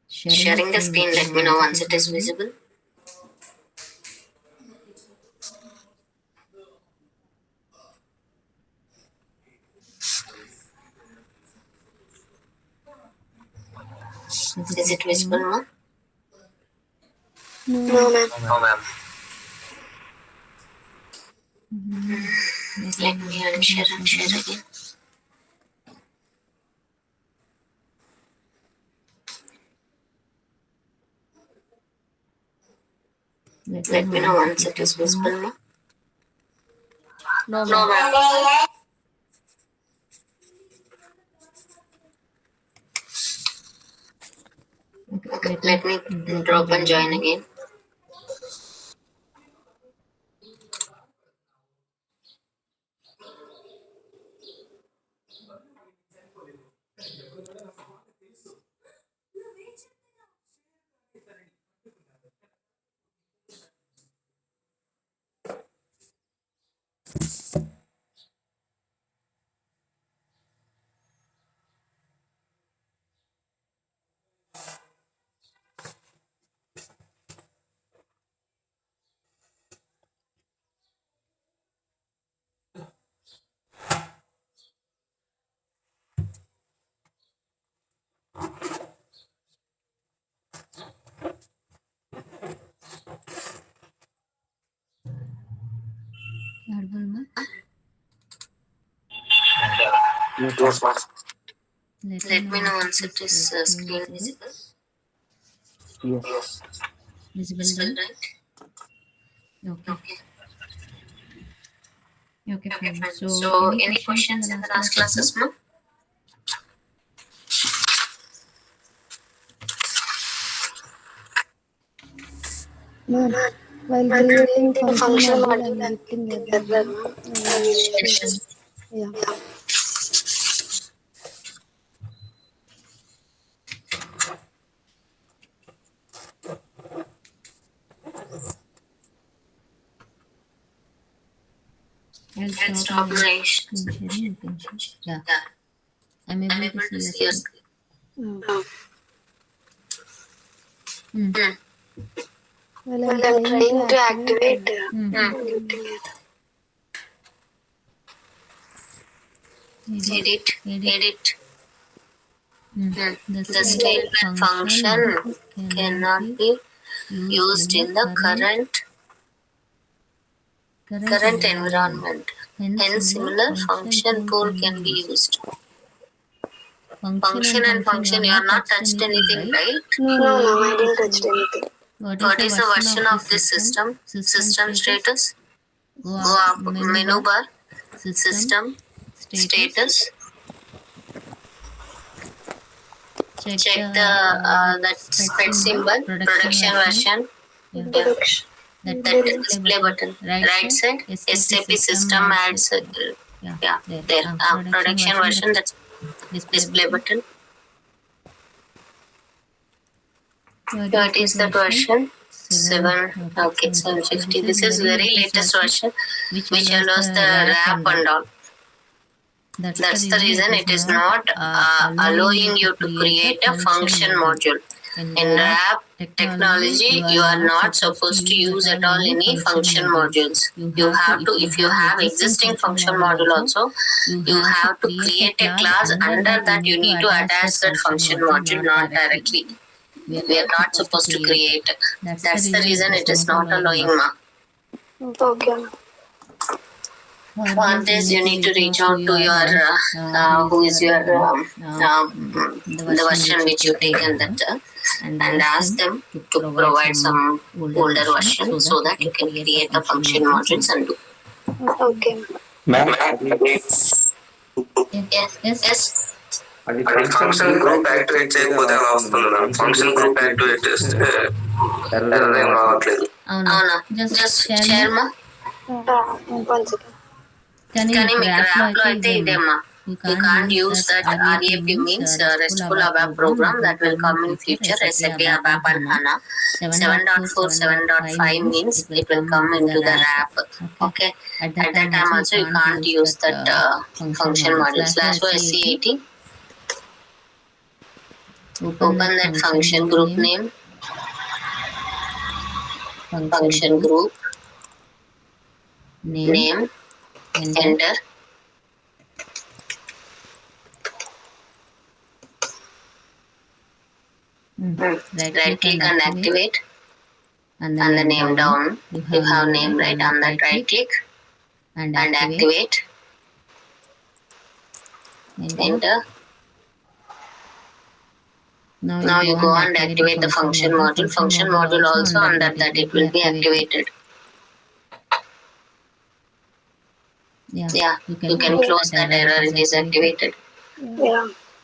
Sharing the screen, let me know once it is visible. Is it visible, ma? No, ma'am. No, ma'am. Let me unshare and share again. Let me know once it is visible, ma. No, No, ma'am. ma'am. Let me drop and join again. Yes, ma'am. Let me know once it is screen visible. Yes. Yes. Visible, right? Okay. Okay, Okay, fine. fine. So, Any any questions in the last classes, ma'am? Ma'am, while While creating creating function function module, module, I'm I'm getting getting error, error, ma'am. ma'am. Yeah. I'll Let's stop stop my my screen sharing. You can share. Yeah, Yeah. I'm I'm able to able see to your see your screen. screen. Mm. Hmm. While Well, I'm I'm trying to trying to activate, activate. getting it. Edit. Edit. Edit. Edit. The The statement statement function function cannot cannot be be used used in the in the current environment. environment. Hence, Hence, similar similar function function pool pool can be can be used. used. Function Function and and function, you are function, you are not not touched touched anything, anything, right? right? No, No, no, I I didn't didn't touch touch anything. anything. What is What the is the version version of of this this system? system? System Status. status. Go Go up. up, Menu menu bar. bar, System. system, Status. status. Check Check the the that that spread spread symbol. symbol, Production production version. version. Yeah. Yeah. That That display display button. button. Right Right side. side, SAP SAP system system adds. adds. Yeah. Yeah, There. there. Production Production version. version. That's That's display display button. button. What What is is that that version? version? 7. Okay, 750. 750. This This is is very very latest latest version, version, which which allows allows the the wrap wrap and all. and all. That's That's the the reason reason it is not allowing allowing you you to to create a create a function function module. module. In In wrap wrap technology, technology, you are you are not not supposed to supposed to use at use all at all any any function function modules. modules. You You have to, have to, if you if you have have existing existing function function module module also, also, you you have have to to create a create a class. class. Under Under that, you that, need you to need to attach that attach that function function module, module, not not directly. directly. We are We are not not supposed to supposed to create. create. That's That's the the reason reason it it is is not not allowing, allowing, ma. ma. Okay. For For this, you this, need you to need to reach out reach to out to your your who who is is your your the the version version which you which you taken taken that, that and and ask ask them them to to provide provide some some older older version so version that so you that can you can create the create the function function modules and modules do. and do. Okay. Ma'am, Yes. Yes. అది అది function function group group activate activate చేయకపోతే అలా చేయకపోతే అలా వస్తుంది వస్తుంది madam. Madam. Function function group group activate activate చేస్తే చేస్తే ఎర్రర్ ఏం ఎర్రర్ ఏం రావట్లేదు. రావట్లేదు. అవునా? అవునా? జస్ట్ జస్ట్ షేర్ షేర్ మా. One second. కానీ కానీ మీకు మీకు ర్యాప్ లో ర్యాప్ లో అయితే అయితే ఇదేమ్మా. ఇదేమ్మా. You You can't can't use use that that RAP RAP means means RESTful RESTful ABAP ABAP program program that that will will come come in in future future SAP SAP ABAP and ABAP and HANA. HANA. 7.4, 7.4, 7.5 7.5 means means it will it will come come into the into the RAP. wrap. Okay. Okay. At that At time that time also you also you can't can't use use that that function function module module. slash Slash SC80. SC80. Open that function group name, function group name, enter. Right click and activate, and the name down. You have name right. On that right click and activate. Enter. Now you go and activate the function module. Function module also under that it will be activated. Yeah, you can close that error. It is activated.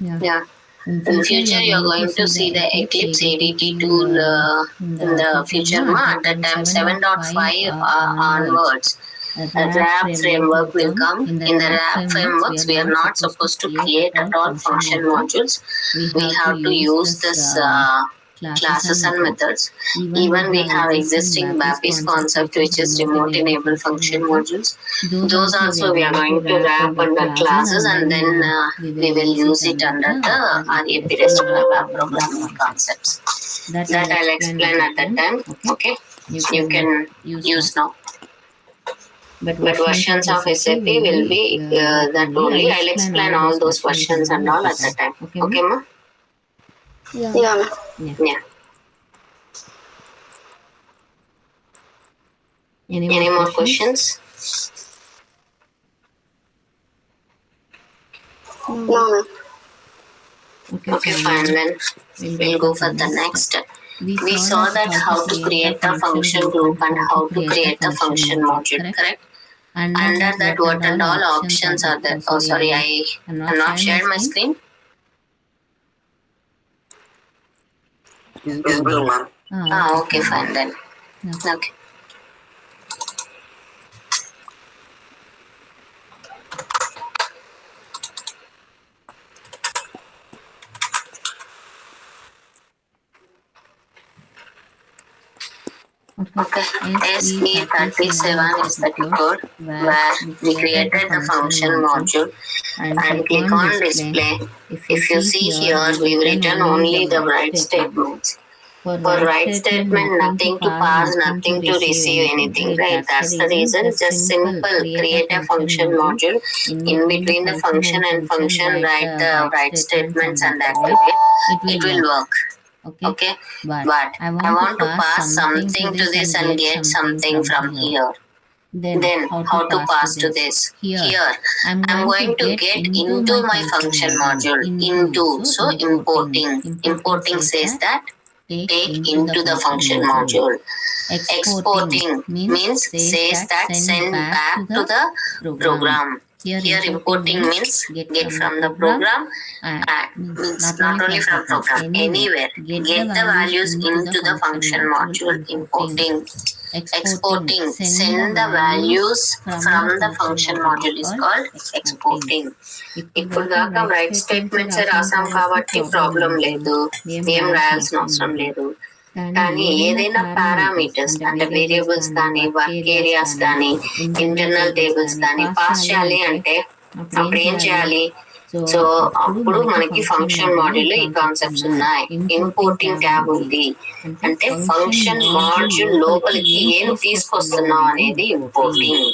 Yeah. In future, you are going to see the Eclipse ADT tool in the future. At that time, 7.5 onwards, a RAP framework will come. In the RAP frameworks, we are not supposed to create at all function modules. We have to use this classes and methods. Even we have existing BAPIS concept, which is remote enable function modules. Those also we are going to wrap under classes, and then we will use it under the RAP RESTful web programming concepts. That I'll explain at that time. Okay, you can use now. But versions of SAP will be that only. I'll explain all those versions and all at that time. Okay, ma? Yeah. Any more questions? No. Okay, fine. Then we'll go for the next. We saw that how to create a function group and how to create a function module, correct? Under that, what and all options are there? Oh, sorry, I have not shared my screen. It's blue, ma'am. Okay, fine then. Okay. Okay, SE37 is the code where we created the function module and click on display. If you see here, we've written only the write statements. For write statement, nothing to pass, nothing to receive anything, right? That's the reason. Just simple create a function module. In between the function and function, write the write statements and activate. It will work. Okay, but I want to pass something to this and get something from here. Then how to pass to this? Here, I'm going to get into my function module. Into, so importing. Importing says that take into the function module. Exporting means says that send back to the program. Here importing means get from the program, means not only from program, anywhere. Get the values into the function module. Importing. Exporting, send the values from the function module is called exporting. ఇప్పుడు దాకా right statements రాసాం కాబట్టి problem లేదు, ఏం రాయాల్సిన అవసరం లేదు. కానీ ఏదైనా పారామీటర్స్ అంటే వేరియబుల్స్ కానీ వర్క్ ఏరియాస్ కానీ ఇంటర్నల్ టేబుల్స్ కానీ పాస్ చేయాలి అంటే అప్పుడు ఏం చేయాలి? సో అప్పుడు మనకి ఫంక్షన్ మాడ్యూల్ ఈ కాన్సెప్ట్స్ ఉన్నాయి. ఇంపోర్టింగ్ ట్యాబ్ ఉంది అంటే ఫంక్షన్ మాడ్యూల్ లోపలికి ఏం తీసుకొస్తున్నాం అనేది ఇంపోర్టింగ్.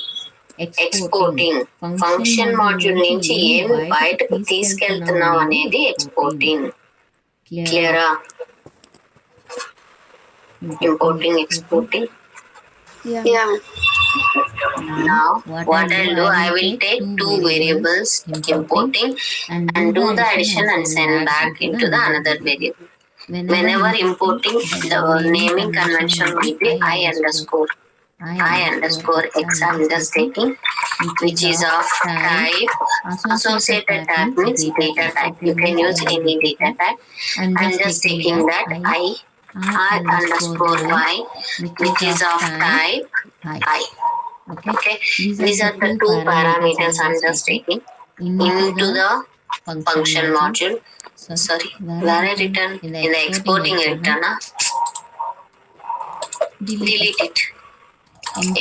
ఎక్స్పోర్టింగ్ ఫంక్షన్ మాడ్యూల్ నుంచి ఏమి బయటకు తీసుకెళ్తున్నాం అనేది ఎక్స్పోర్టింగ్. క్లియరా? Importing, exporting. Yeah. Now, what I'll do, I will take two variables, importing, and do the addition and send back into the another variable. Whenever importing, the naming convention will be I underscore X. I'm just taking, which is of type. Associated type means data type. You can use any data type. I'm just taking that I underscore Y, which is of type I. Okay, these are the two parameters I'm just taking into the function module. Sorry, where I written in the exporting written, delete it.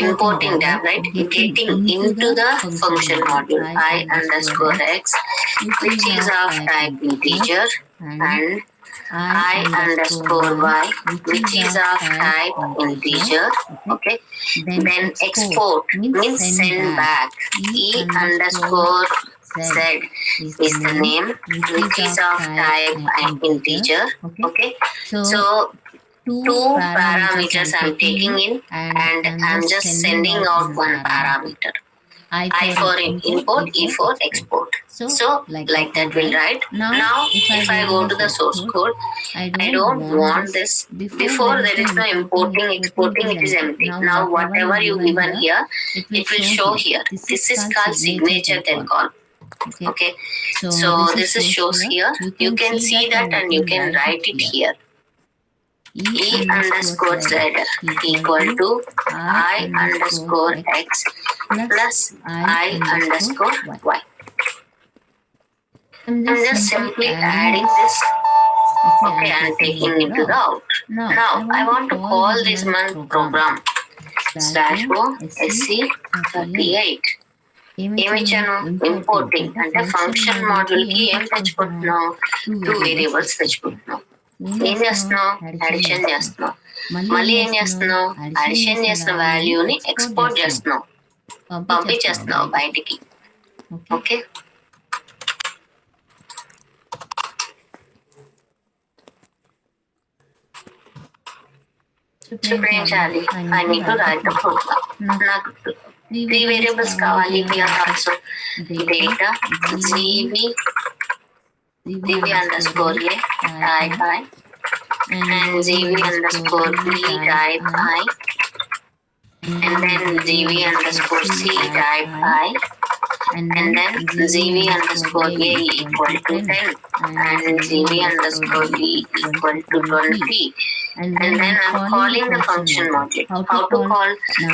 Importing tab, right? Getting into the function module I underscore X, which is of type integer, and I underscore y, which is of type integer. Okay. Then export means send back. E underscore z is the name, which is of type integer. Okay. So two parameters I'm taking in, and I'm just sending out one parameter. I for import, E for export. So like that we'll write. Now if I go to the source code, I don't want this. Before there is no importing, exporting, it is empty. Now whatever you given here, it will show here. This is called signature then call. Okay. So this is shows here. You can see that and you can write it here. E underscore z equal to I underscore x plus I underscore y. I'm just simply adding this. Okay, I'm taking it to the out. Now I want to call this month program /o sc38. ఏమిచ్చాను importing అంటే function module కి ఏం తెచ్చుకుంటున్నావు, 2 variables తెచ్చుకుంటున్నావు. ఏం చేస్తున్నావు, addition చేస్తున్నావు. మళ్ళీ ఏం చేస్తున్నావు, అడిషన్ చేసిన వాల్యూని ఎక్స్పోర్ట్ చేస్తున్నావు, పంపించేస్తున్నావు బయటికి. ఓకే. ఇప్పుడు ఏం చేయాలి, I need to write the program. నాకు 3 వేరియబుల్స్ కావాలి. Here also data gv underscore a type I and gv underscore b type I and then gv underscore c type I and then gv underscore a equal to 10 and gv underscore b equal to 20. And then I'm calling the function module. How to call?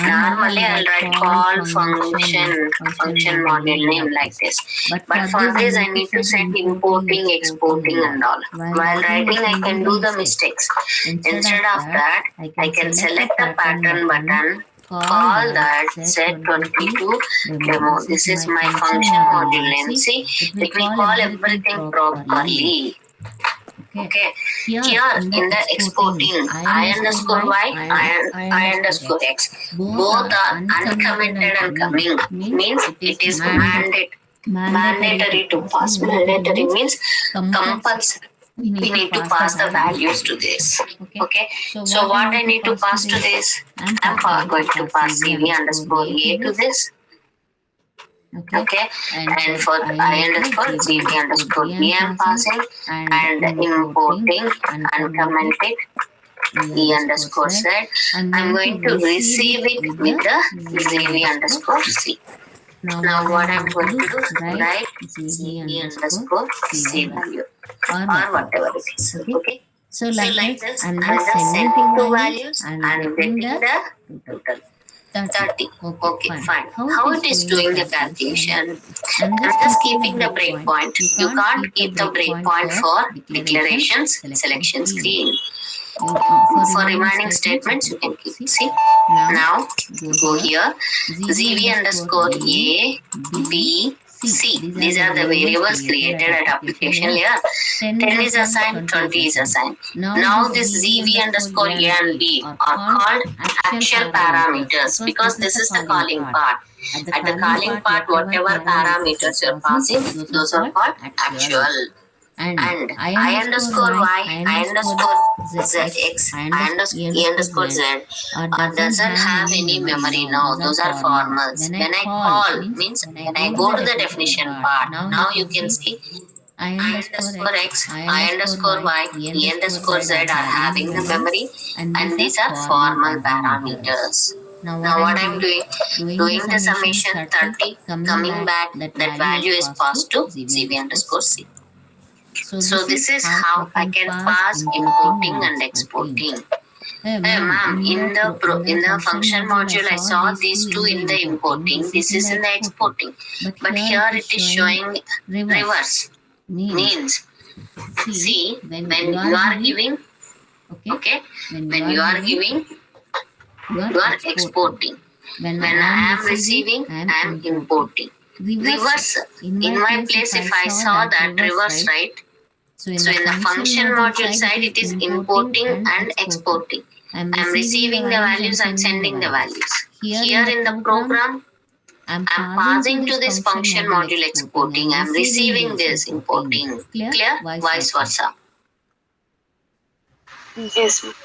Normally I'll write call function module name like this. But for this I need to set importing, exporting and all. While writing I can do the mistakes. Instead of that, I can select the pattern button, call that set22 demo. This is my function module name. See, it will call everything properly. Okay, here in the exporting, I underscore y, I underscore x, both are uncommented and coming, means it is mandatory to pass. Mandatory means compulsory. We need to pass the values to this. Okay, so what I need to pass to this, I'm going to pass cv underscore a to this. Okay, and for I underscore gv underscore b I'm passing, and importing uncommented e underscore z. I'm going to receive it with the gv underscore c. Now what I'm going to do, write gv underscore c value or whatever it is. Okay. So like this, I'm just sending 2 values and I'm getting the total. 30. Okay, fine. How it is doing the calculation? I'm just keeping the breakpoint. You can't keep the breakpoint for declarations, selection screen. For remaining statements, you can keep. See? Now, go here. gv underscore a, b, c. These are the variables created at application layer. 10 is assigned, 20 is assigned. Now this gv underscore a and b are called actual parameters because this is the calling part. At the calling part, whatever parameters you're passing, those are called actual. And I underscore y, I underscore x, e underscore z doesn't have any memory now. Those are formals. When I call means when I go to the definition part, now you can see I underscore x, I underscore y, e underscore z are having the memory, and these are formal parameters. Now what I'm doing the summation 30, coming back, that value is passed to gv underscore c. So this is how I can pass importing and exporting. Hey ma'am, in the function module I saw these 2 in the importing, this is in the exporting, but here it is showing reverse. Means see, when you are giving, okay, when you are giving, you are exporting. When I am receiving, I am importing. Reverse. In my place, if I saw that reverse, right? So in the function module side, it is importing and exporting. I'm receiving the values and sending the values. Here in the program, I'm passing to this function module exporting. I'm receiving this importing. Clear? Vice versa. Yes, ma'am.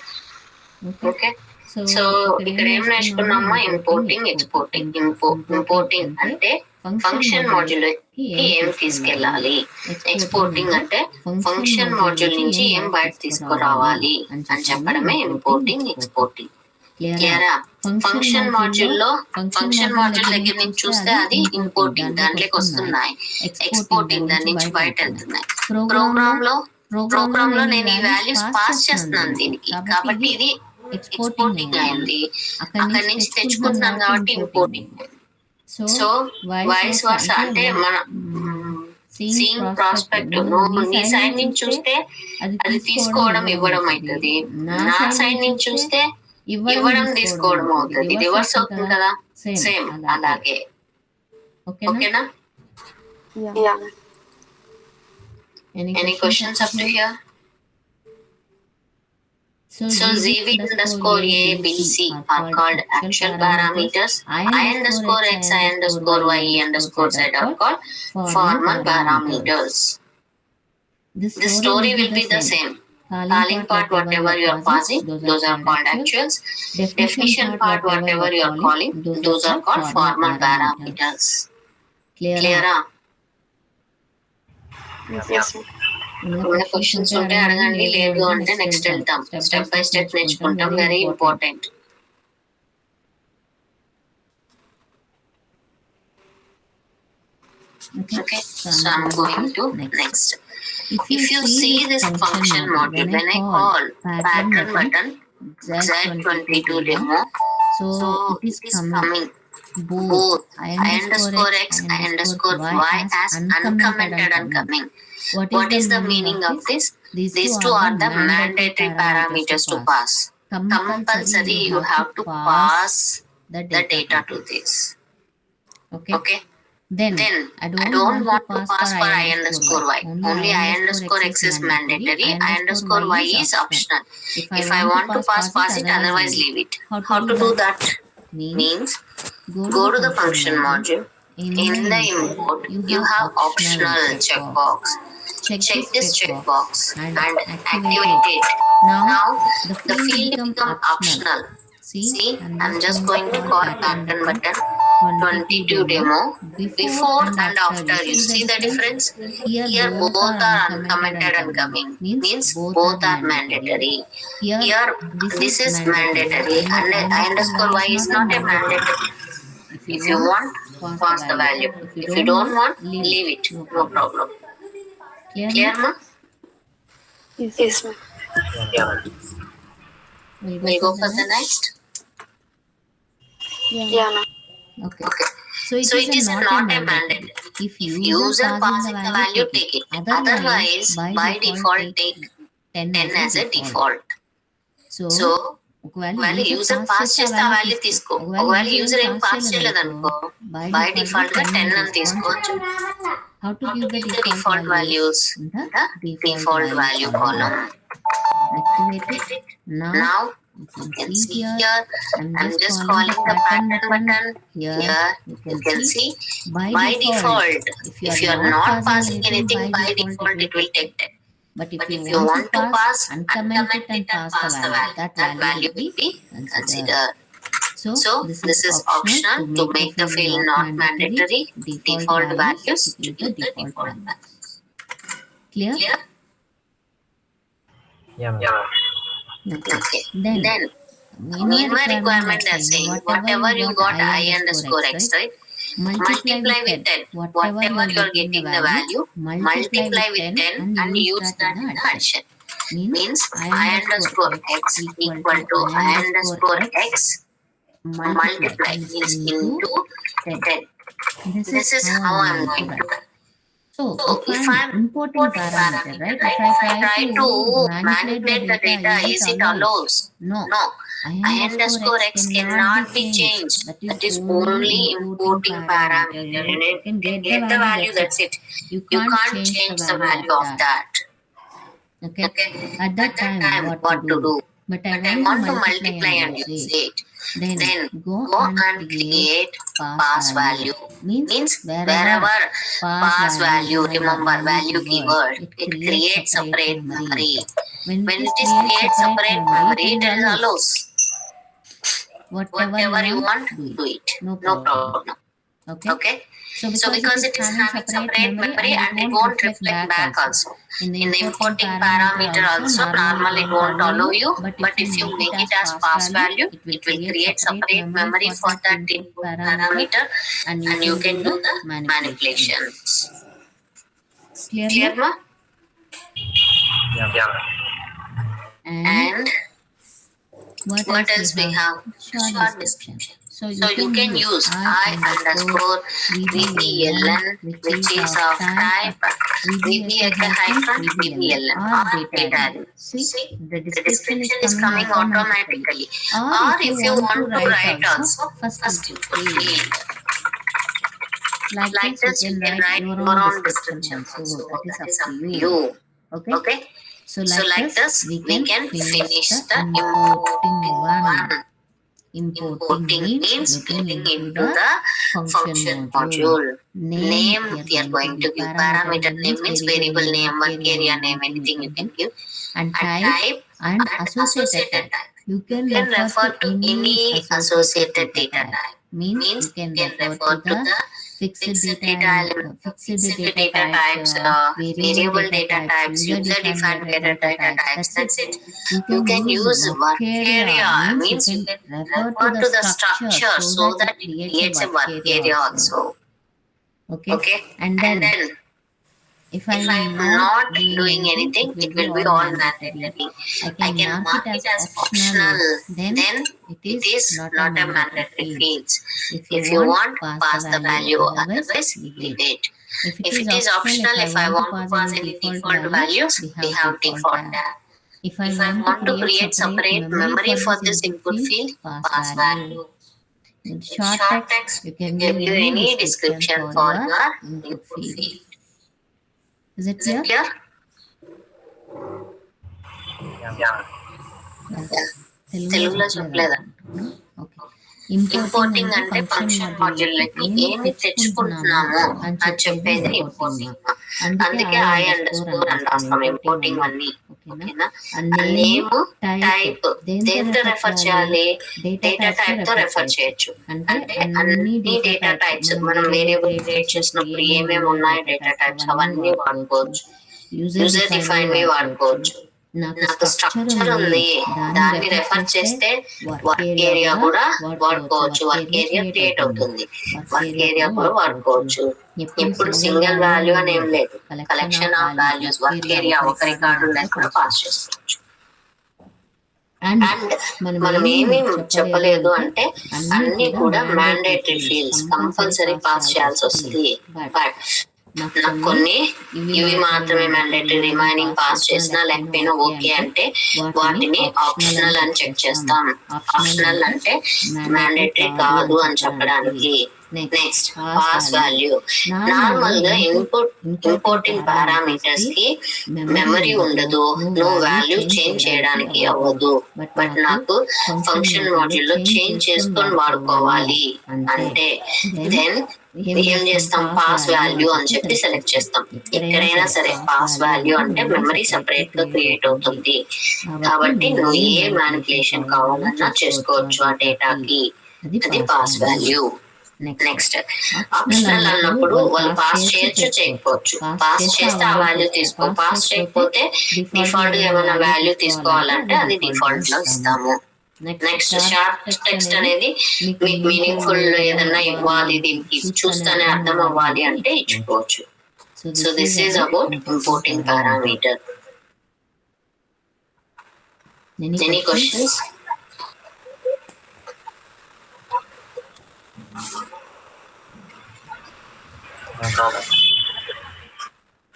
Okay so ఇక్కడ ఏం నేర్చుకున్నామా importing exporting importing అంటే function module కి ఏం తీసుకెళ్ళాలి, exporting అంటే function module నుంచి ఏం బయట తీసుకురావాలి అని చెప్పడమే ఇంపోర్టింగ్ ఎక్స్పోర్టింగ్. క్లియరా? ఫంక్షన్ మాడ్యూల్ దగ్గర నుంచి చూస్తే అది ఇంపోర్టింగ్ దాంట్లోకి వస్తున్నాయి, ఎక్స్పోర్టింగ్ దాని నుంచి బయట వెళ్తున్నాయి. ప్రోగ్రామ్ లో నేను ఈ వాల్యూస్ పాస్ చేస్తున్నాను దీనికి, కాబట్టి ఇది ఎక్స్పోర్టింగ్ అయింది. అక్కడి నుంచి తెచ్చుకుంటున్నాను కాబట్టి ఇంపోర్టింగ్. సో వైస్ వర్సా అంటే మన సీయింగ్ ప్రాస్పెక్ట్ నువ్వు నీ సైడ్ నుంచి చూస్తే అది తీసుకోవడం ఇవ్వడం అవుతుంది, నా సైడ్ నుంచి చూస్తే ఇవ్వడం తీసుకోవడం అవుతుంది. రివర్స్ అవుతుంది కదా, సేమ్ అలాగే. ఓకేనా? Yeah. Any questions up to here? So ZV underscore A, B, C are called actual parameters. I underscore X, I underscore Y, E underscore Z are called formal parameters. The story will be the same. Calling part, whatever you are passing, those are called actuals. Definition part, whatever you are calling, those are called formal parameters. Clear? Yes, ma'am. ఏమైనా questions ఉంటే అడగండి, లేదు అంటే next వెళ్తాం. Step by step నేర్చుకుంటాం, very important. Okay, so I'm going to next. If you see this function module, when I call pattern button Z22 demo, so it is coming both I underscore X, I underscore Y as uncommented and coming. What is the meaning of this? These two are the mandatory parameters to pass. Compulsory, you have to pass the data to this. Okay? Then I don't want to pass for I underscore Y. Only I underscore X is mandatory. I underscore Y is optional. If I want to pass it, otherwise leave it. How to do that? Means go to the function module. In the import, you have optional checkbox. Check this checkbox and activate it. Now the field become optional. See, I'm just going to call pattern button 22 demo before and after. You see the difference? Here both are uncommented and coming. Means both are mandatory. Here this is mandatory and I underscore Y is not a mandatory. If you want, pass the value. If you don't want, leave it. No problem. Clear, ma? Yes, ma'am. We'll go for the next. Yeah, ma'am. Okay. So it is not a mandate. If user passing the value, take it. Otherwise, by default, take 10 as a default. So ఒకవేళ user pass చేస్తే ఆ value తీసుకో, ఒకవేళ user ఏం pass చేయలేదనుకో by default గా 10 అని తీసుకోవచ్చు. How to give the default values in the default value column. Activate it. Now you can see here I'm just calling the pattern button. Here you can see by default if you are not passing anything by default it will take 10. But if you want to pass, uncomment it and pass the value. That value will be considered. So this is optional to make the field not mandatory. Default values to give the default values. Clear? Yeah, ma'am. Okay. Then in my requirement they are saying whatever you got I underscore X, right? Multiply with 10. Whatever you are getting the value, multiply with 10 and use that in the addition. Means I underscore X equal to I underscore X multiply means into 10. This is how I am going to write. So if I am importing parameter, right? If I try to manipulate the data, is it allows? No. I underscore X cannot be changed. That is only importing parameter. You can get the value, that's it. You can't change the value of that. Okay. Okay. At that time, what to do? But I want to multiply and use it. Then go and create pass value. Means wherever pass value, remember value keyword, it creates separate memory. When it is create separate memory, it allows whatever you want, do it. No problem. Okay. So because it is having separate memory and it won't reflect back also. In the importing parameter also, normal it won't allow you, but if you make it as pass value, it will create separate memory for that input parameter and you can do the manipulations. Clear, ma? Yeah. And What else we have? short description. So So you can use I underscore VBLN, which is of type VBLN or data element. See, the the description is coming automatically. Or if you want to write also, first you field. Like this, you can write your own description also. That is up to you. Okay. So So like this, we can finish the importing one. Importing means getting into the function module. Name, we are going to give parameter name means variable name, work area name, anything you can give. and And type type and and associated type. You can You can refer to any associated data type. Means Means you can you can refer to the fixed fixed data data element, fixed data types, variable data types, user defined data types. That's it. You can use work area means you can refer to the structure so that it creates a work area also. Okay. Okay. And And then then if if I'm I'm not not doing anything, it will be all mandatory. I can mark it as optional. Then it it is is not a mandatory field. If If you want, pass the value. otherwise Otherwise, leave leave it. it. If If it is optional, if I want to pass any default values, we have default tab. If If I want to create separate memory for this input field, pass value. In In short short text, text, you you can can give give any any description description for for your your input input field. field. Is it Is it clear? clear? Yeah. తెలుగులో తెలుగులో చెప్పలేదా? చెప్పలేదా? Okay. Importing అంటే function మాడ్యూల్లోకి ఏమి తెచ్చుకుంటున్నాము అని చెప్పేది importing. అందుకే I underscore అని రాస్తాం ఇంపోర్టింగ్ అన్ని. ఓకేనా? నేమ్ టైప్ దేంతో రెఫర్ చేయాలి? డేటా టైప్ తో రెఫర్ చేయొచ్చు. అంటే అన్ని డేటా టైప్స్ మనం వేరియబుల్ క్రియేట్ చేసినప్పుడు ఏమేమి ఉన్నాయి డేటా టైప్స్ అవన్నీ వాడుకోవచ్చు. యూజర్ డిఫైన్వి వాడుకోవచ్చు. నాకు స్ట్రక్చర్ ఉంది దాన్ని రెఫర్ చేస్తే వర్క్ ఏరియా కూడా వాడుకోవచ్చు. వర్క్ ఏరియా క్రియేట్ అవుతుంది. వర్క్ ఏరియా కూడా వాడుకోవచ్చు. ఎప్పుడు సింగిల్ వాల్యూ అని ఏం లేదు. Collection of values work area ఒక రికార్డు లేకుండా పాస్ చేసుకోవచ్చు. అండ్ అండ్ మనం ఏమీ చెప్పలేదు అంటే అన్ని కూడా మ్యాండేటరీ ఫీల్డ్స్ కంపల్సరీ పాస్ చేయాల్సి వస్తుంది. బట్ నాకు కొన్ని ఇవి మాత్రమే మ్యాండేటరీ రిమైనింగ్ పాస్ చేసినా లేకపోయినా ఓకే అంటే వాటిని ఆప్షనల్ అని చెక్ చేస్తాం. ఆప్షనల్ అంటే మ్యాండేటరీ కాదు అని చెప్పడానికి. Next pass value. నార్మల్ గా ఇంపోర్టింగ్ పారామీటర్స్ కి మెమరీ ఉండదు. నో వాల్యూ చేంజ్ చేయడానికి అవ్వదు. బట్ నాకు ఫంక్షన్ మాడ్యూల్ లో చేంజ్ చేసుకొని వాడుకోవాలి అంటే దెన్ ఏం చేస్తాం? పాస్ వాల్యూ అని చెప్పి సెలెక్ట్ చేస్తాం. ఎక్కడైనా సరే పాస్ వాల్యూ అంటే మెమరీ సెపరేట్ గా క్రియేట్ అవుతుంది. కాబట్టి నువ్వు ఏ మ్యానిపులేషన్ కావాలన్నా చేసుకోవచ్చు ఆ డేటాకి. అది పాస్ వాల్యూ. నెక్స్ట్ ఆప్షనల్ అన్నప్పుడు వాళ్ళు పాస్ చేయొచ్చు చేయకపోవచ్చు. పాస్ చేస్తే ఆ వాల్యూ తీసుకో, పాస్ చేయకపోతే డిఫాల్ట్ గా ఏమైనా వాల్యూ తీసుకోవాలంటే అది డిఫాల్ట్ లో ఇస్తాము. నెక్స్ట్ షార్ట్ టెక్స్ట్ అనేది మీకు మీనింగ్ఫుల్ ఏదన్నా ఇవ్వాలి, దీనికి చూస్తేనే అర్థం అవ్వాలి అంటే ఇచ్చుకోవచ్చు. So this is about importing parameter. Any questions?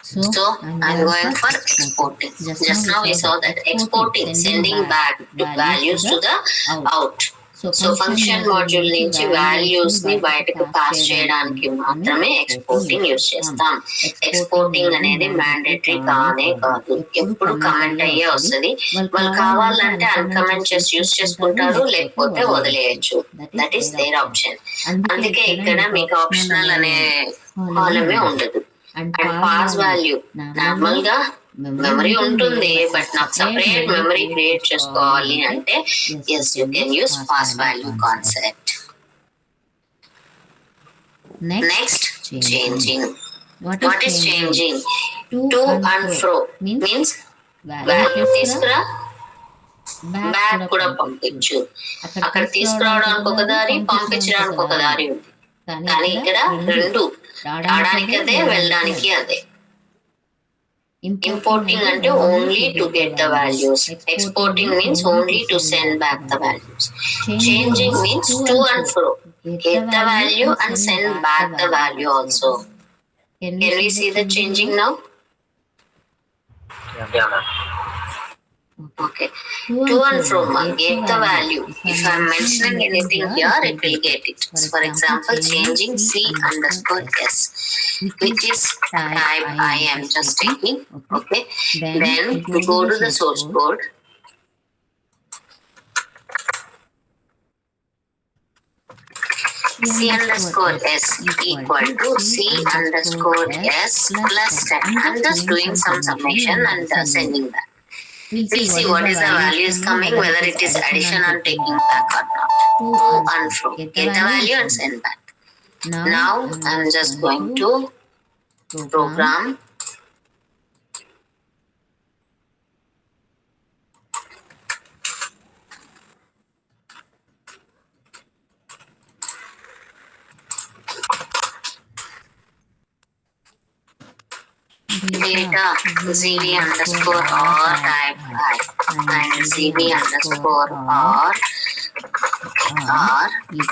So I'm going for exporting. Just now we saw that exporting, sending back values to the out. So function module నుంచి వాల్యూస్ ని బయటకు పాస్ చేయడానికి మాత్రమే ఎక్స్పోర్టింగ్ యూజ్ చేస్తాం. Exporting అనేది mandatory కానే కాదు, ఎప్పుడు కమెంట్ అయ్యే వస్తుంది. వాళ్ళు కావాలంటే అన్కమెంట్ చేసి యూజ్ చేసుకుంటారు, లేకపోతే వదిలేయచ్చు. That is their option. అందుకే ఇక్కడ మీకు ఆప్షనల్ అనే కాలమే ఉండదు. అండ్ పాస్ వాల్యూ నార్మల్ గా మెమరీ ఉంటుంది, బట్ నాకు సపరేట్ మెమరీ క్రియేట్ చేసుకోవాలి అంటే yes you can use pass value concept. Next changing. What is changing? To and fro means value తీసుకురా, బ్యాక్ కూడా పంపించు. అక్కడ తీసుకురావడానికి ఒక దారి, పంపించడానికి ఒక దారి ఉంది. కానీ ఇక్కడ రెండు, రావడానికి అదే, వెళ్ళడానికి అదే. Importing అంటే only to get the values. Exporting means only to send back the values. Changing means to and fro. Get the value and send back the value also. Can we see the changing now? Yeah, ma'am. Okay. To and fro, get the value. If I am mentioning anything here, it will get it. For example, changing C_S, which is type I am just taking. Okay. Then go to the source code. C_S equal to C_S plus 10. I'm just doing some summation and sending back. We'll see what is the value is coming, whether it is addition or taking back or not. To and fro. Get the value and send back. Now I'm just going to program. Data ZB_R type I and ZB_R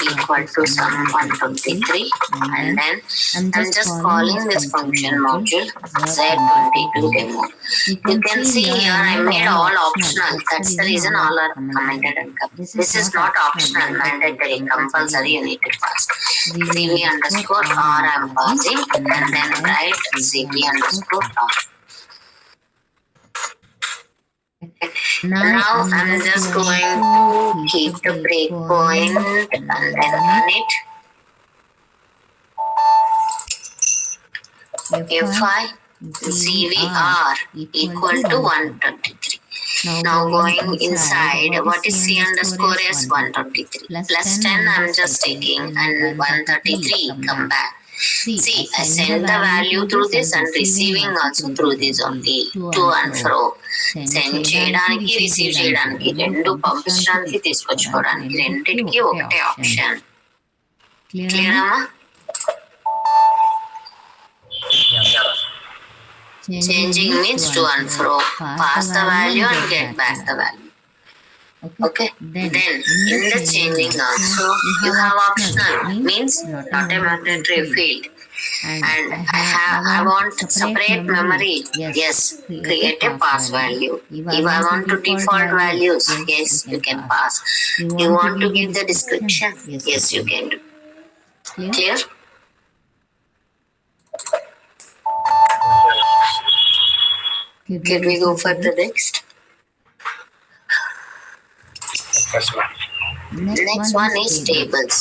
equal to some 123, and then I'm just calling this function module Z22 demo. You can see here I made all optional. That's the reason all are commented and covered. This is not optional, mandatory, compulsory. You need to pass. ZB_R I'm passing, and then write ZB_R. Now I'm just going to keep the breakpoint and then run it. If I ZVR equal to 123. Now going inside, what is C_S 123 plus 10 I'm just taking, and 133 come back. See, I send the value through this and receiving also through this only. To and fro. Send చేయడానికి, receive చేయడానికి, రెండు పంపించడానికి, తీసుకొచ్చుకోవడానికి, రెండిటికి ఒకటే option. Clear అమ్మా? Changing means to and fro. Pass the value and get back the value. Okay. Then in the changing also you have optional, means not a mandatory field. And I want separate memory. Yes, create a pass value. If I want to default values, yes, you can pass. You want to give the description? Yes, you can do. Clear? Can we go for the next? Next one is tables.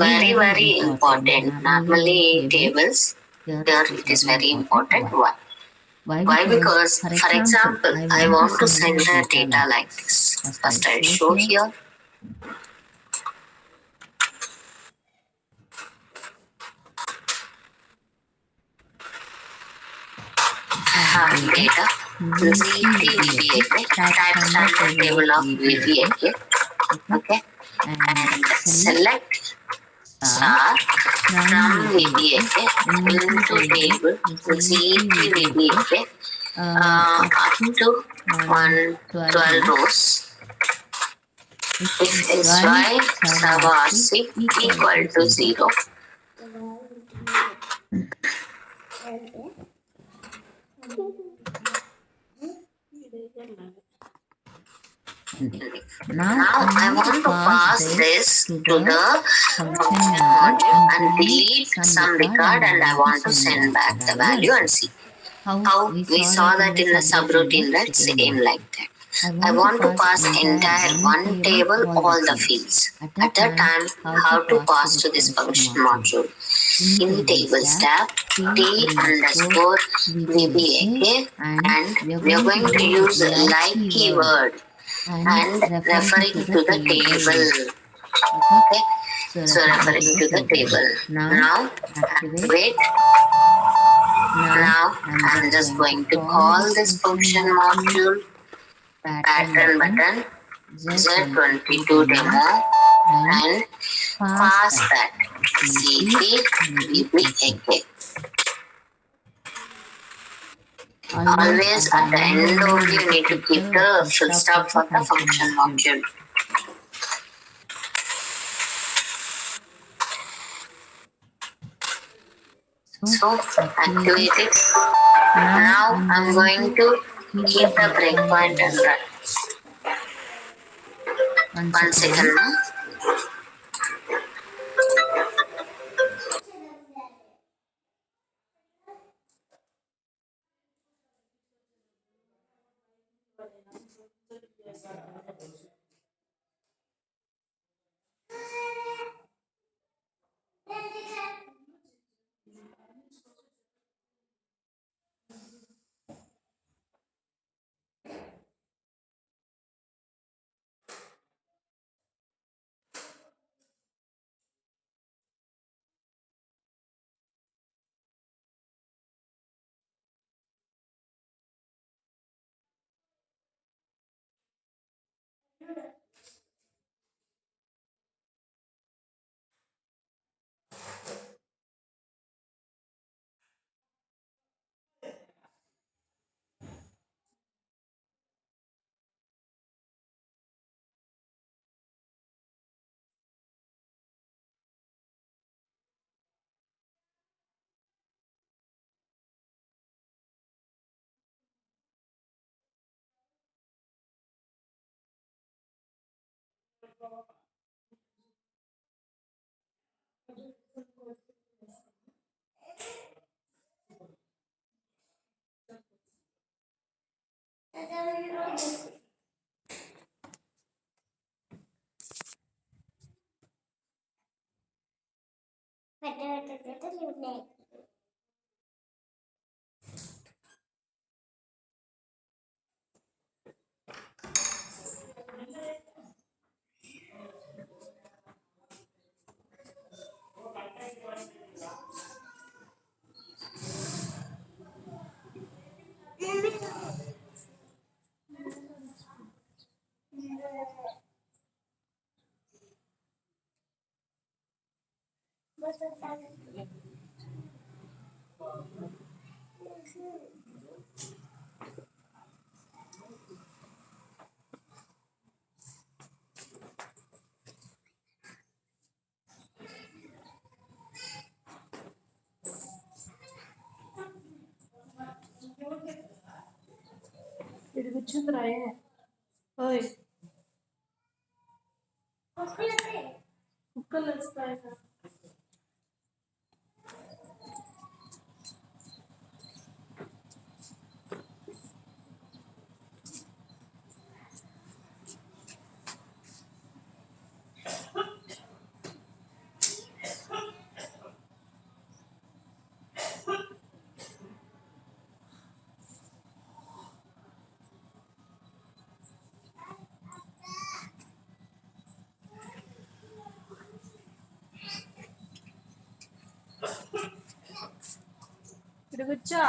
Very important. Normally tables, here it is very important. Why? Because for example, I want to send the data like this. First I'll show here. Data ZTVBA, type standard table of VBA. Okay, and select star from VBA into table ZTVBA up to 112 rows. If SY sub RC equal to 0, Now Now I I want to want to pass pass this this to to the the function function module module and and delete delete some some record record, and and I I want to want to send send back back the the value value and and see. see. How How we we saw saw that in that the in the subroutine, subroutine, let's let's aim aim like like that. that. I I want to want to pass pass entire entire one one table table all the all the fields. fields. At At that that time, time, how how to to pass to pass this to this function function module. module. In In tables tables tab, tab, t t underscore underscore vbak, vbak, and and we are we are going to going to use use like like keyword keyword and and referring referring to the to the table. table. Okay, Okay, so so referring to referring the to the table. table. Now Now activate. activate. Now Now I'm I'm just just going to going to call call this this function function module module pattern pattern button button Z22 Z22 demo demo and and pass pass that that CP CP VBAK. VBAK. Always Always at the at the end end only you only need you to need to keep keep the the full full stop for stop the for the function function module. module. So So activate it. activate it. Now Now I'm I'm going going to to keep the keep the breakpoint breakpoint and and run. run. One 1 second second. now. ఇటు కూర్చుందిరాయే ఓయ్ కుక్కలు వస్తాయి ఇటు కూర్చో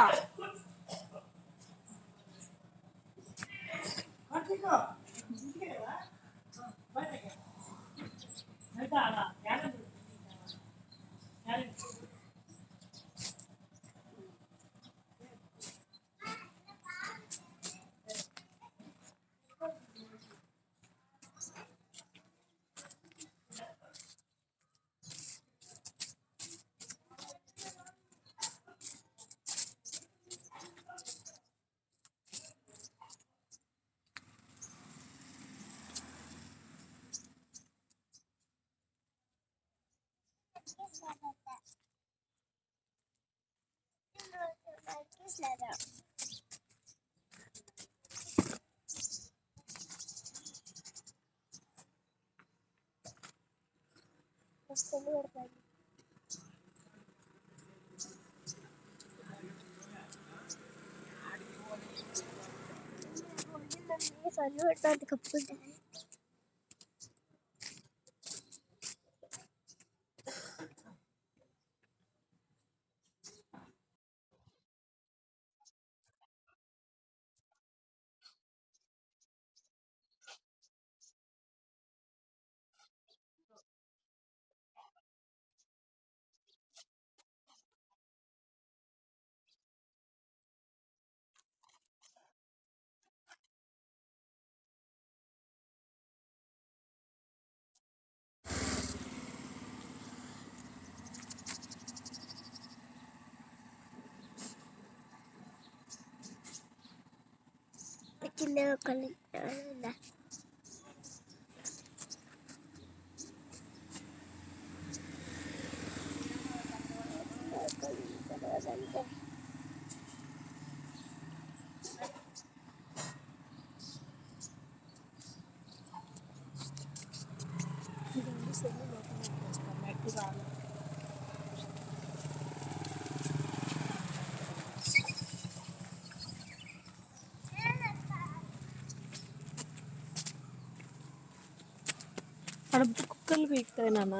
అక్కడ కుక్కలు పీకుతాయి నాన్న.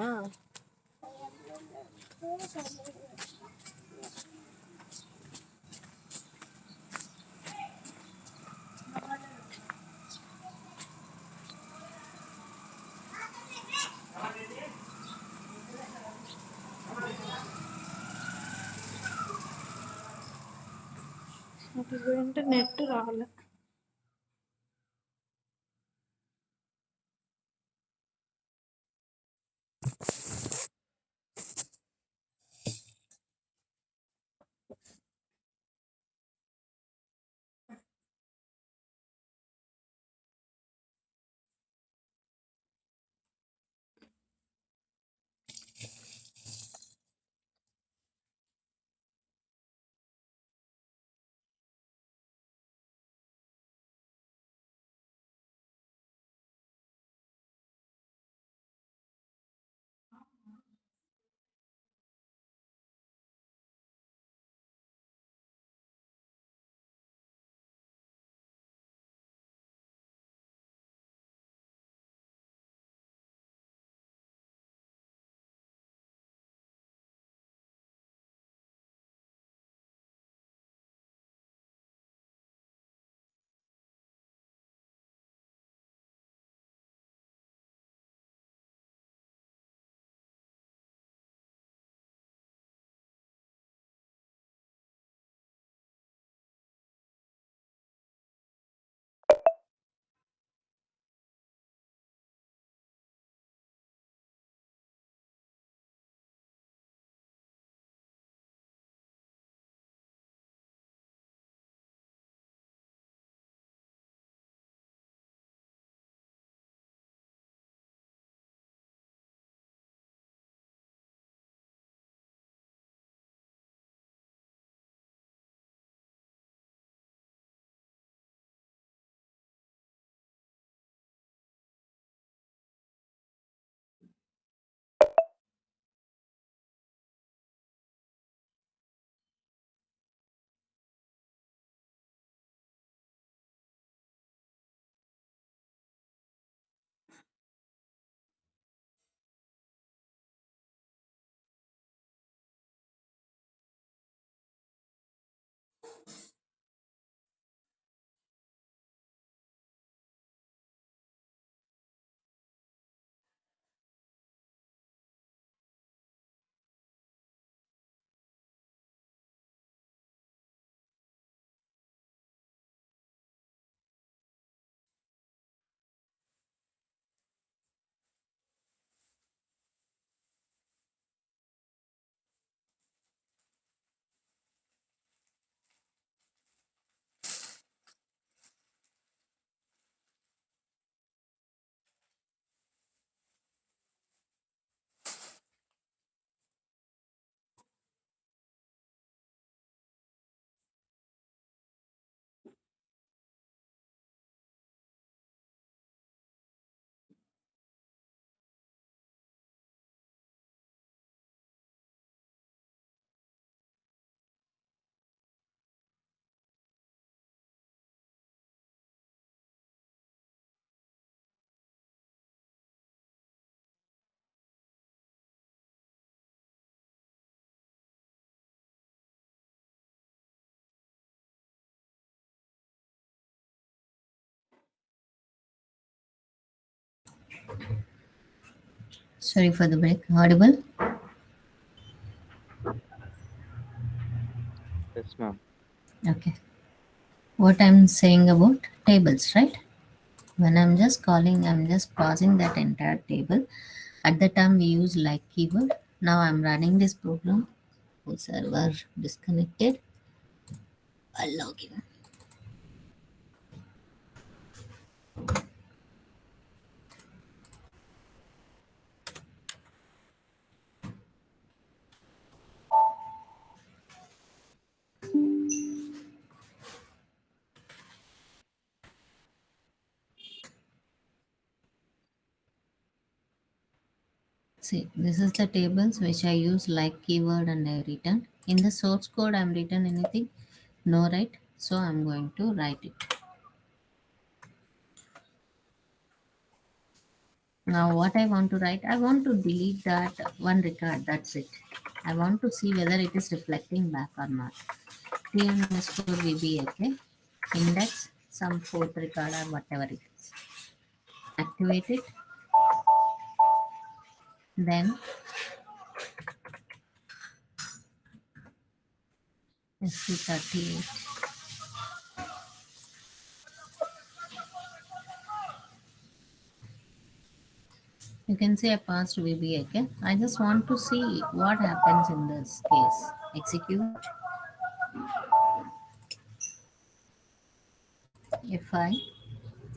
అటు నెట్ రాలే. Sorry for the break. Audible? Yes, ma'am. Okay. What I'm saying about tables, right? When I'm just calling, I'm just pausing that entire table. At the time we use like keyword. Now I'm running this program. Oh, server disconnected. I'll log in. See, this is the tables which I use like keyword and I written. In the source code, I'm written anything. No, right? So I'm going to write it. Now what I want to write, I want to delete that one record. That's it. I want to see whether it is reflecting back or not. T underscore VB, okay? Index, some fourth record or whatever it is. Activate it. Then SC38. You can see I passed VB, okay? I just want to see what happens in this case. Execute. F5.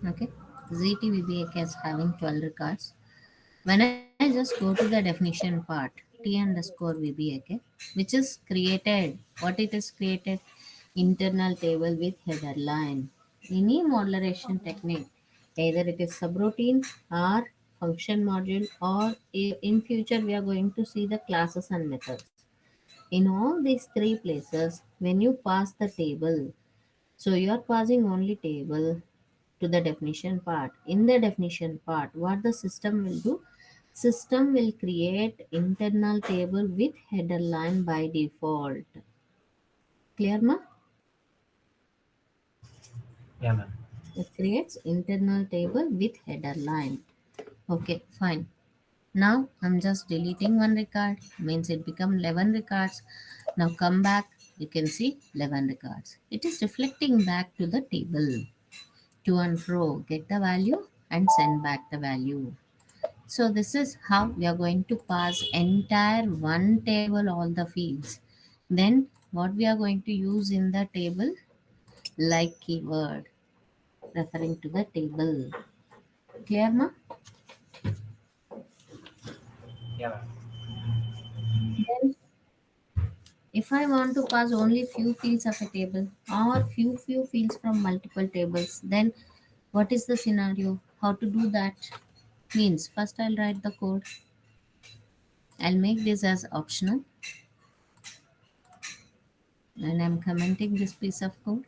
Okay. ZTVBAK is having 12 records. When I just go to the definition part, T underscore VBAK, which is created, what it is created, internal table with header line. Any modularization technique, either it is subroutine or function module, or in future we are going to see the classes and methods. In all these three places, when you pass the table, so you are passing only table to the definition part. In the definition part, what the system will do? System will create internal table with header line by default. Clear, ma? Yeah, ma'am. It creates internal table with header line. Okay, fine. Now I'm just deleting one record, means it become 11 records. Now come back, you can see 11 records. It is reflecting back to the table. To and fro, get the value and send back the value. So this is how we are going to pass entire one table all the fields. Then what we are going to use in the table, like keyword referring to the table. Clear, ma? Yeah, ma'am. Then if I want to pass only few fields of a table or few fields from multiple tables, then what is the scenario? How to do that? Means first I'll write the code. I'll make this as optional and I'm commenting this piece of code.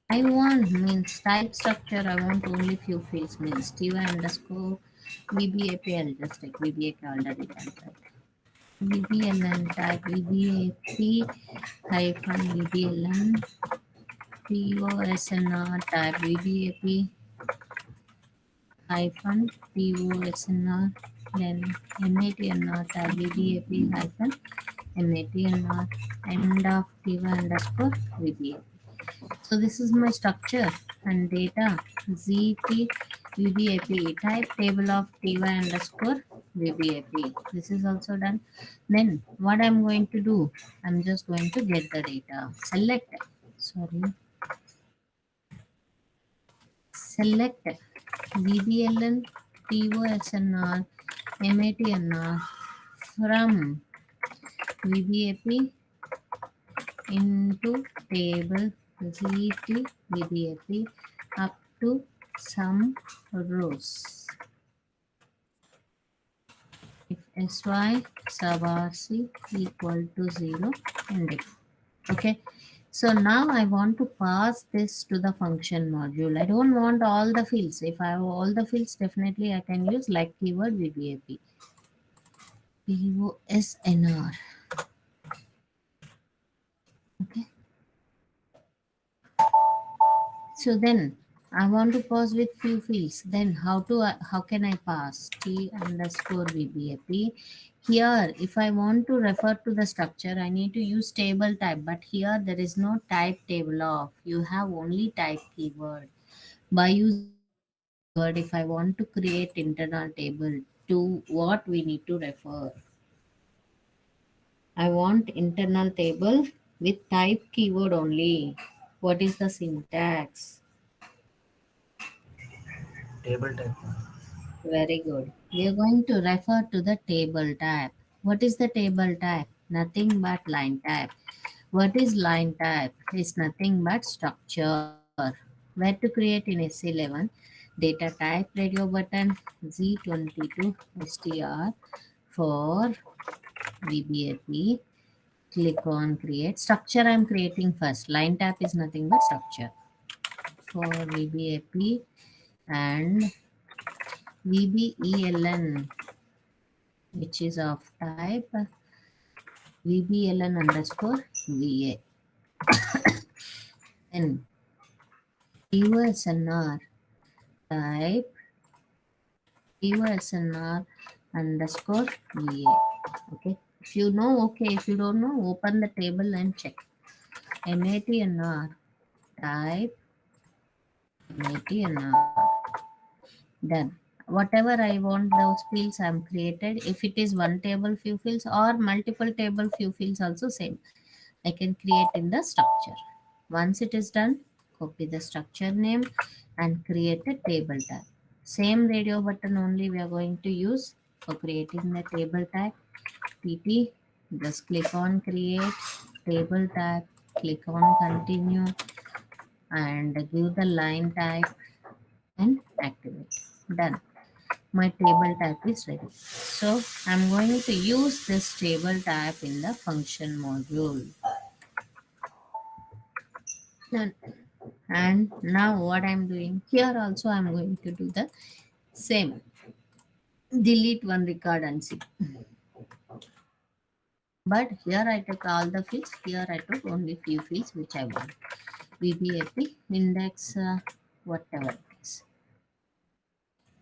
I want means type structure. I want only few fields means ty underscore VBAP. I'll just take VBAP already done that. VBLN type VBAP hyphen VBLN TOSNR type VBAP hyphen TOSNR then MATNR type VBAP hyphen MATNR end of ty underscore VBAP. So this is my structure and data ZT VBAP type table of TY underscore VBAP. This is also done. Then what I'm going to do, I'm just going to get the data. Select VBLN TOSNR MATNR from VBAP into table ZT VBAP up to some rows. If sy sub rc equal to 0 and if. Okay. So now I want to pass this to the function module. I don't want all the fields. If I have all the fields, definitely I can use like keyword VBAP. POSNR. Okay. So then I want to pass with few fields. Then how can I pass? T underscore VBAP. Here, if I want to refer to the structure, I need to use table type. But here there is no type table of. You have only type keyword. By using keyword, if I want to create internal table, to what we need to refer. I want internal table with type keyword only. What is the syntax? Table type, ma'am. Very good. We are going to refer to the table type. What is the table type? Nothing but line type. What is line type? Is nothing but structure. Where to create in S11? Data type radio button Z22 str for VBAP. Click on create. Structure I am creating first. Line type is nothing but structure for VBAP and VBELN, which is of type VBLN underscore VA. Then USNR type USNR underscore VA. Okay. If you know, okay. If you don't know, open the table and check. MATNR type MATNR. Done. Whatever I want, those fields I'm created. If it is one table, few fields, or multiple table, few fields, also same. I can create in the structure. Once it is done, copy the structure name and create a table tag. Same radio button only we are going to use for creating the table tag. TT, just click on create table tag, click on continue and give the line type and activate. Done. My table type is ready. So I'm going to use this table type in the function module. Done. And now what I'm doing here also I'm going to do the same. Delete one record and see. But here I took all the fields. Here I took only few fields which I want. VBAP index whatever it is.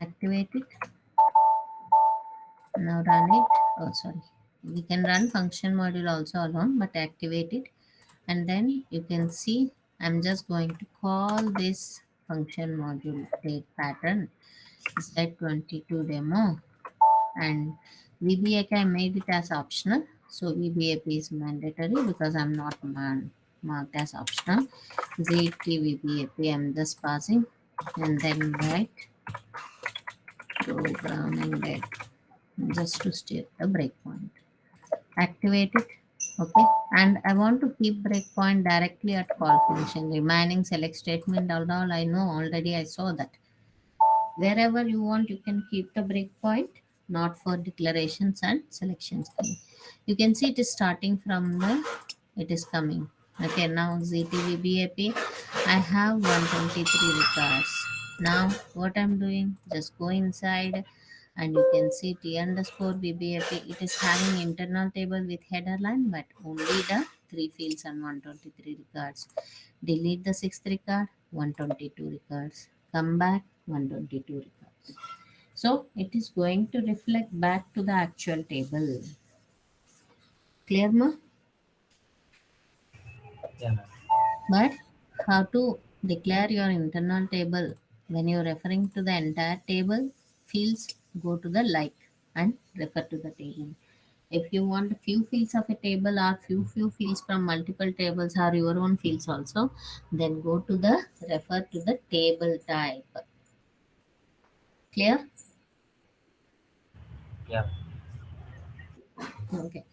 Activate it. Now run it. Oh sorry. We can run function module also alone, but activate it. And then you can see I'm just going to call this function module date pattern Z22 demo and VBAP I made it as optional. So VBAP is mandatory because I'm not marked as optional. ZT VBAP I'm just passing and then write programming date just to state the breakpoint. Activate it. Okay, and I want to keep breakpoint directly at call function. Remaining select statement all I know already. I saw that. Wherever you want, you can keep the breakpoint, not for declarations and selection screen. You can see it is starting from the, it is coming. Okay, now ZTVBAP, I have 123 records. Now what I'm doing, just go inside and you can see T underscore VBAP. It is having internal table with header line, but only the three fields and 123 records. Delete the sixth record, 122 records. Come back, 122 records. So it is going to reflect back to the actual table. Clear, ma? Yeah, ma'am. But how to declare your internal table? When you're referring to the entire table, fields go to the like and refer to the table. If you want a few fields of a table or few fields from multiple tables or your own fields also, then go to the refer to the table type. Clear? Yeah. Okay.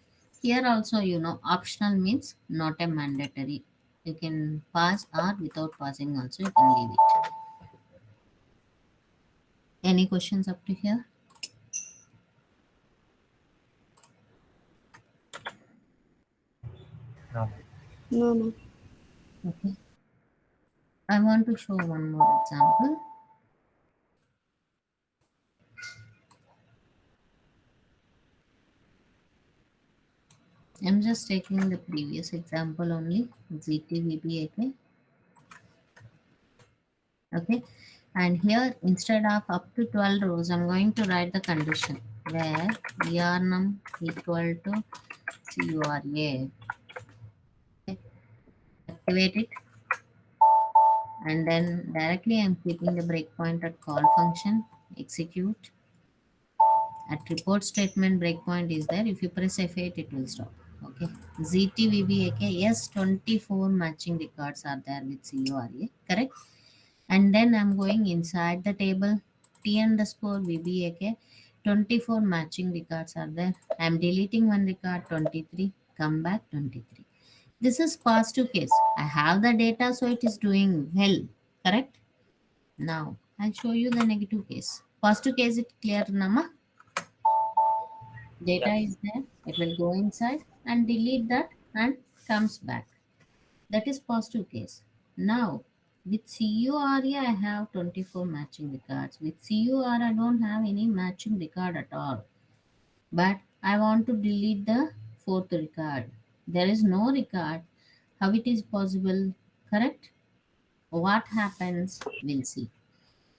Here also, optional means not a mandatory. You can pass or without passing also you can leave it. Any questions up to here? No, ma'am. No, no. Okay. I want to show one more example. I'm just taking the previous example only, ZTVBAK. Okay, and here instead of up to 12 rows, I'm going to write the condition where yarnum equal to cura. Okay, activate it, and then directly I'm keeping the breakpoint at call function, execute. At report statement, breakpoint is there. If you press F8, it will stop. Okay, ZTVBAK, yes, 24 matching records are there with CURA, correct? And then I'm going inside the table T underscore VBAK, 24 matching records are there. I'm deleting one record, 23, come back 23. This is positive case. I have the data, so it is doing well, correct? Now I'll show you the negative case. Positive case, it clear, Nama? Data Yeah. is there, it will go inside and delete that and comes back. That is positive case. Now with CURA I have 24 matching records. With CUR I don't have any matching record at all. But I want to delete the fourth record. There is no record. How it is possible? Correct? What happens? We'll see.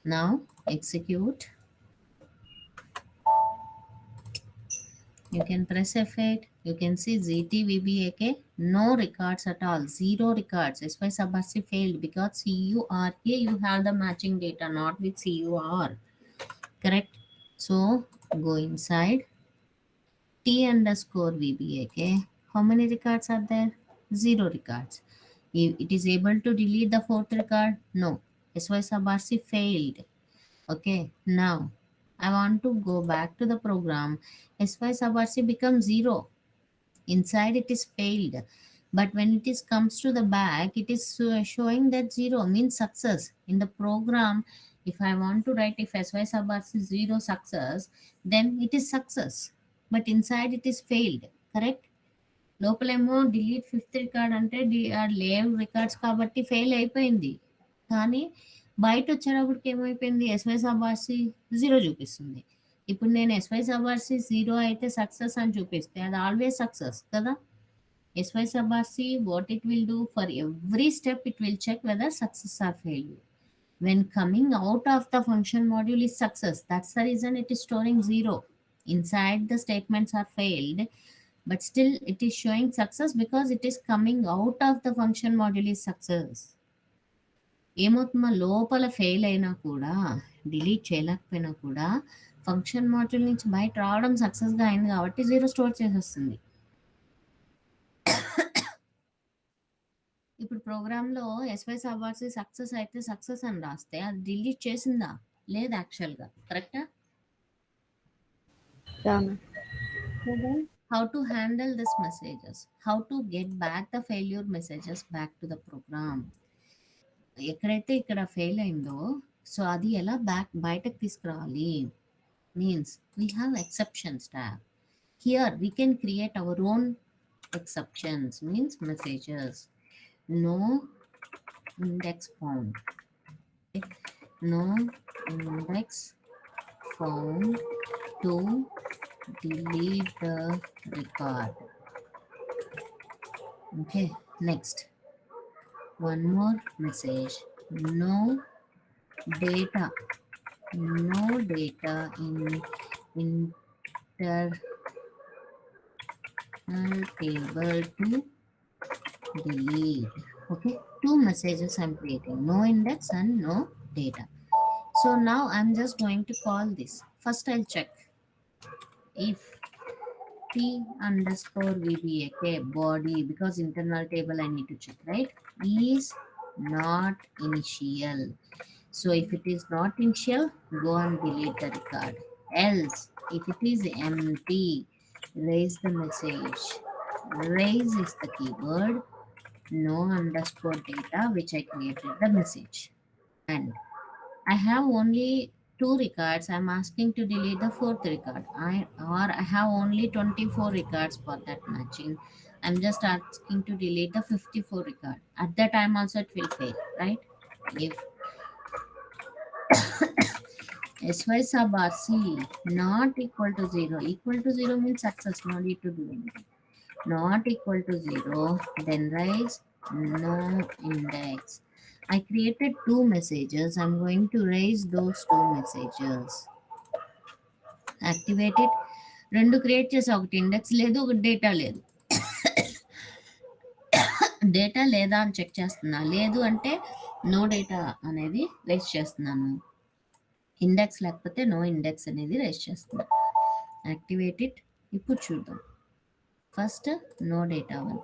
Now execute. You can press F8. You can see ZTVBAK. No records at all. Zero records. SY subRC failed because CURA you have the matching data, not with CUR. Correct? So go inside T underscore VBAK. How many records are there? Zero records. It is able to delete the fourth record? No. SY subRC failed. Okay, now I want to go back to the program. SY subRC becomes 0. Inside it is failed. But when it is comes to the back, it is showing that 0 means success. In the program, if I want to write if SY subRC is 0 success, then it is success. But inside it is failed. Correct? లోపల ఏమో delete fifth record అంటే లేవ్ records కాబట్టి fail అయిపోయింది. కానీ బయట వచ్చేటప్పటికి ఏమైపోయింది ఎస్వై సబార్సి జీరో చూపిస్తుంది. ఇప్పుడు నేను ఎస్వై సబార్సి జీరో అయితే సక్సెస్ అని చూపిస్తే అది ఆల్వేస్ సక్సెస్ కదా. ఎస్వై సబార్సి what it will do for every step it will check whether success or failure. When coming out of the function module is success. That's the reason it is storing 0. Inside the statements are failed, but still it is showing success because it is coming out of the function module is success. ఏమవుతుందో లోపల fail అయినా కూడా delete చేయలేకపోయినా కూడా function module నుంచి బయట రావడం సక్సెస్గా అయింది కాబట్టి 0 స్టోర్ చేసేస్తుంది. ఇప్పుడు ప్రోగ్రాంలో ఎస్వై సబ్ఆర్సి సక్సెస్ అయితే సక్సెస్ అని రాస్తే అది డిలీట్ చేసిందా? లేదు యాక్చువల్గా. కరెక్టా? How to handle this messages? How to get back the failure messages back to the program? ఎక్కడైతే ఇక్కడ ఫెయిల్ అయిందో సో అది ఎలా బయటకు తీసుకురావాలి means we have exceptions tab. Here we can create our own exceptions means messages. No index found. No index found to delete the record. Okay, next one more message. No data in internal table to delete. Okay, two messages I'm creating, no index and no data. So now I'm just going to call this. First I'll check if T underscore VBAK body, because internal table I need to check, right, is not initial. So if it is not initial, go and delete the record. Else if it is empty, raise the message. Raise is the keyword, no underscore data, which I created the message. And I have only 2 records. I'm asking to delete the fourth record. I have only 24 records for that matching. I'm just asking to delete the 54 record. At that time also it will fail, right? If SY sub RC not equal to 0, equal to 0 means success, no need to do anything. Not equal to 0, then raise no index. I created two messages. I'm going to raise those two messages. Activate it. రెండు create చేసా, ఒకటి index లేదు, ఒకటి data లేదు. Data లేదా అని check చేస్తున్నా, లేదు అంటే నో డేటా అనేది రేస్ చేస్తున్నాను. ఇండెక్స్ లేకపోతే నో ఇండెక్స్ అనేది రేస్ చేస్తున్నా. Activate it. ఇప్పుడు చూద్దాం. First no data one.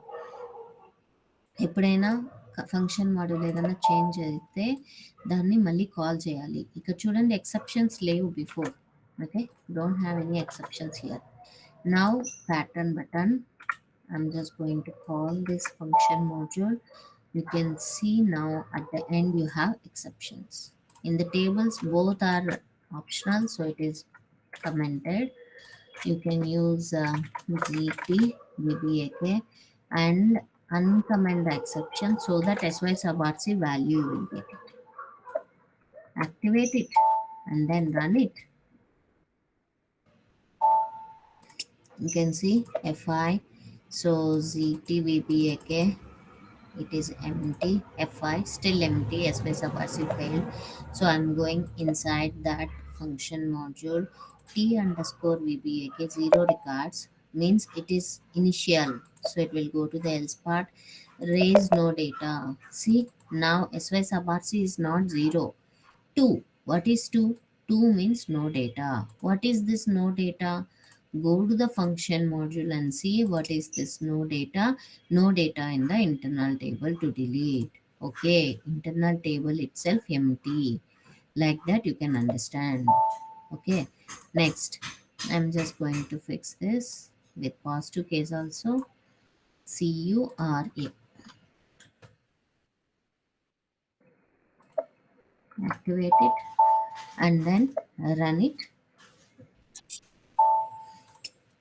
ఎప్పుడైనా ఫంక్షన్ మాడ్యూల్ ఏదైనా చేంజ్ అయితే దాన్ని మళ్ళీ కాల్ చేయాలి. ఇక్కడ చూడండి, ఎక్సెప్షన్స్ లేవు before. Okay, don't have any exceptions here. Now pattern button. I'm just going to call this function module. You can see now at the end you have exceptions. In the tables, both are optional, so it is commented. You can use GT, VBAK, and uncomment the exception so that SY sub RC value you will get it. Activate it and then run it. You can see FI, so ZTVBAK, it is empty. FI still empty, SY sub RC failed. So I'm going inside that function module. T underscore VBAK 0 records means it is initial, so it will go to the else part. Raise no data. See, now SY sub RC is not 0. 2. What is 2? 2 means no data. What is this no data? Go to the function module and see what is this no data. No data in the internal table to delete. Okay, internal table itself empty. Like that you can understand. Okay, next I'm just going to fix this with positive case also. CURA. Activate it and then run it.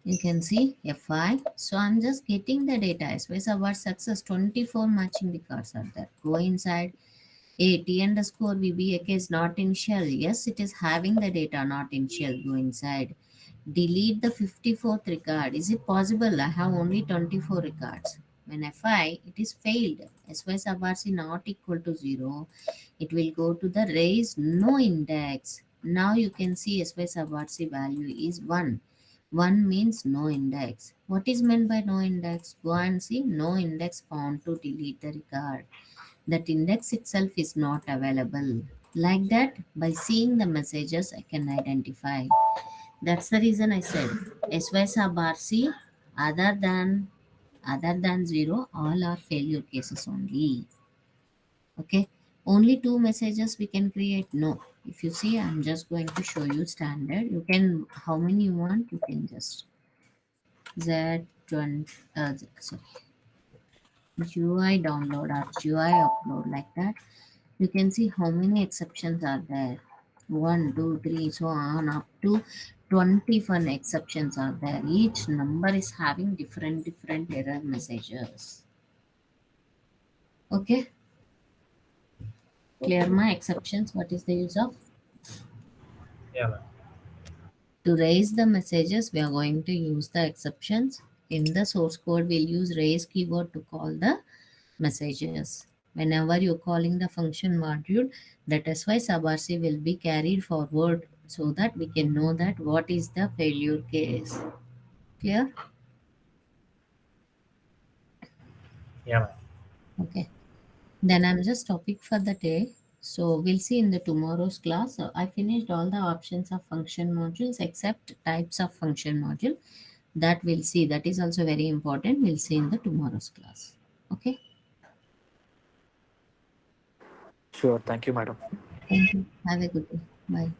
You can see FI. So I'm just getting the data. Space about success, 24 matching records are there. Go inside. A T underscore VBAK is not initial. Yes, it is having the data, not initial. Go inside. Delete the 54th record. Is it possible? I have only 24 records. When FI, it is failed. SY sub RC not equal to 0. It will go to the raise no index. Now you can see SY sub RC value is 1. 1 means no index. What is meant by no index? Go and see. No index found to delete the record. That index itself is not available. Like that, by seeing the messages, I can identify. That's the reason I said SY sub RC other than 0, all are failure cases only. Okay, only two messages we can create. No, if you see, I'm just going to show you standard. You can, how many you want, you can just Z20 sorry, GUI download or GUI upload, like that. You can see how many exceptions are there. 1, 2, 3, so on up to 21 exceptions are there. Each number is having different error messages. Okay, clear my exceptions? What is the use of? Yeah, ma'am. To raise the messages, we are going to use the exceptions. In the source code, we'll use raise keyword to call the messages. Whenever you're calling the function module, that SY sub RC will be carried forward so that we can know that what is the failure case. Clear? Yeah, ma'am. Okay. Then I'm just topic for the day. So we'll see in the tomorrow's class. So I finished all the options of function modules except types of function module. That we'll see. That is also very important. We'll see in the tomorrow's class. Okay. Sure. Thank you, madam. Thank you. Have a good day. Bye.